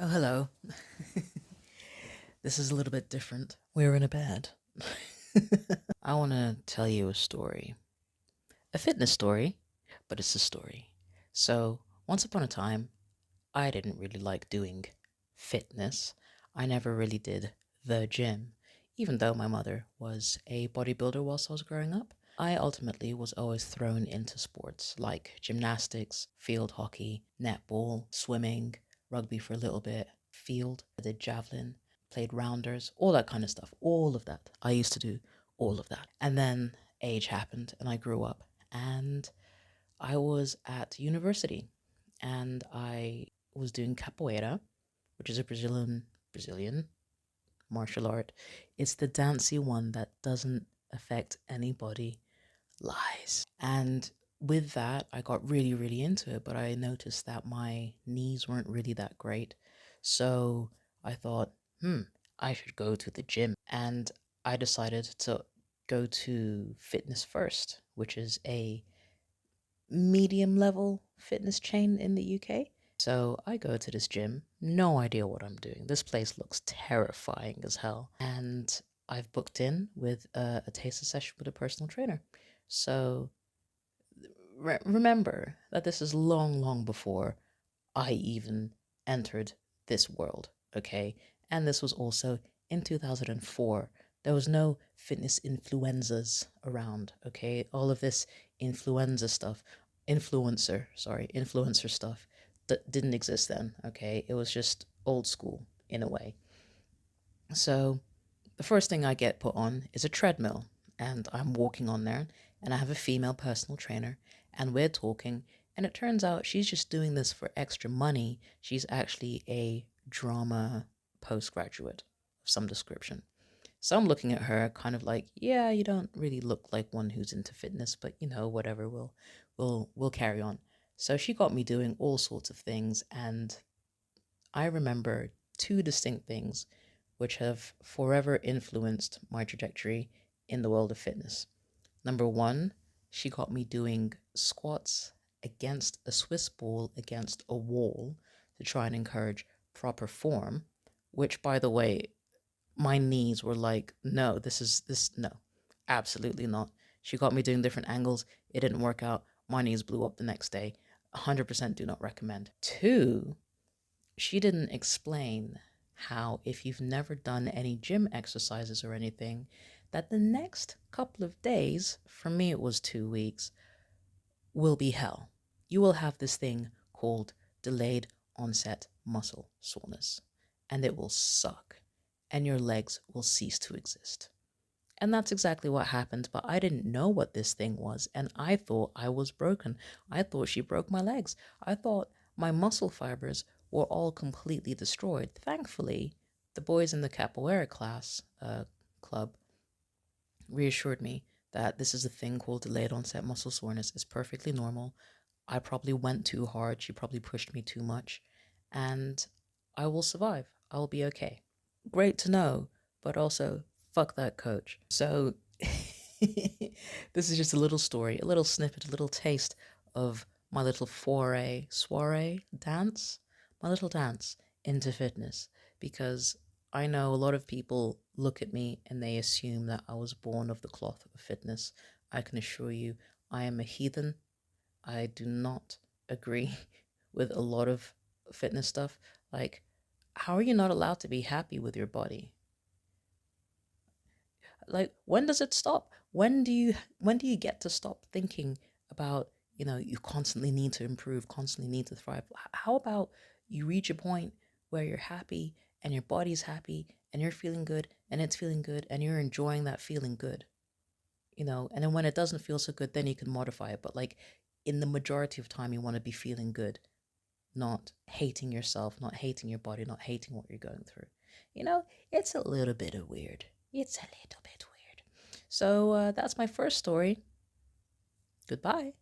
Oh, hello. This is a little bit different. We're in a bed. I want to tell you a story. A fitness story, but it's a story. So, once upon a time, I didn't really like doing fitness. I never really did the gym, even though my mother was a bodybuilder whilst I was growing up. I ultimately was always thrown into sports like gymnastics, field hockey, netball, swimming, rugby for a little bit, field, I did javelin, played rounders, all that kind of stuff. All of that. I used to do all of that. And then age happened and I grew up and I was at university and I was doing capoeira, which is a Brazilian martial art. It's the dancey one that doesn't affect anybody. Lies. And with that, I got really, really into it, but I noticed that my knees weren't really that great. So I thought, I should go to the gym. And I decided to go to Fitness First, which is a medium level fitness chain in the UK. So I go to this gym, no idea what I'm doing. This place looks terrifying as hell. And I've booked in with a taster session with a personal trainer. So remember that this is long, long before I even entered this world, okay? And this was also in 2004. There was no fitness influencers around, okay? All of this influencer stuff that didn't exist then, okay? It was just old school in a way. So the first thing I get put on is a treadmill, and I'm walking on there, and I have a female personal trainer, and we're talking, and it turns out she's just doing this for extra money. She's actually a drama postgraduate of some description. So I'm looking at her kind of like, yeah, you don't really look like one who's into fitness, but whatever, we'll carry on. So she got me doing all sorts of things, and I remember two distinct things which have forever influenced my trajectory in the world of fitness. Number one, she got me doing squats against a Swiss ball against a wall to try and encourage proper form, which, by the way, my knees were like, no, no, absolutely not. She got me doing different angles. It didn't work out. My knees blew up the next day. 100% do not recommend. Two, she didn't explain how, if you've never done any gym exercises or anything, that the next couple of days, for me it was 2 weeks, will be hell. You will have this thing called delayed onset muscle soreness, and it will suck, and your legs will cease to exist. And that's exactly what happened, but I didn't know what this thing was, and I thought I was broken. I thought she broke my legs. I thought my muscle fibers were all completely destroyed. Thankfully, the boys in the capoeira class club reassured me that this is a thing called delayed onset muscle soreness. It's perfectly normal. I probably went too hard. She probably pushed me too much, and I will survive. I'll be okay. Great to know, but also fuck that coach. So this is just a little story, a little snippet, a little taste of my little soiree dance, my little dance into fitness, because I know a lot of people look at me and they assume that I was born of the cloth of fitness. I can assure you, I am a heathen. I do not agree with a lot of fitness stuff. Like, how are you not allowed to be happy with your body? Like, when does it stop? When do you get to stop thinking about, you constantly need to improve, constantly need to thrive? How about you reach a point where you're happy and your body's happy and you're feeling good and it's feeling good and you're enjoying that feeling good, and then when it doesn't feel so good, then you can modify it. But like, in the majority of time, you want to be feeling good, not hating yourself, not hating your body, not hating what you're going through. It's a little bit of weird. It's a little bit weird. So that's my first story. Goodbye.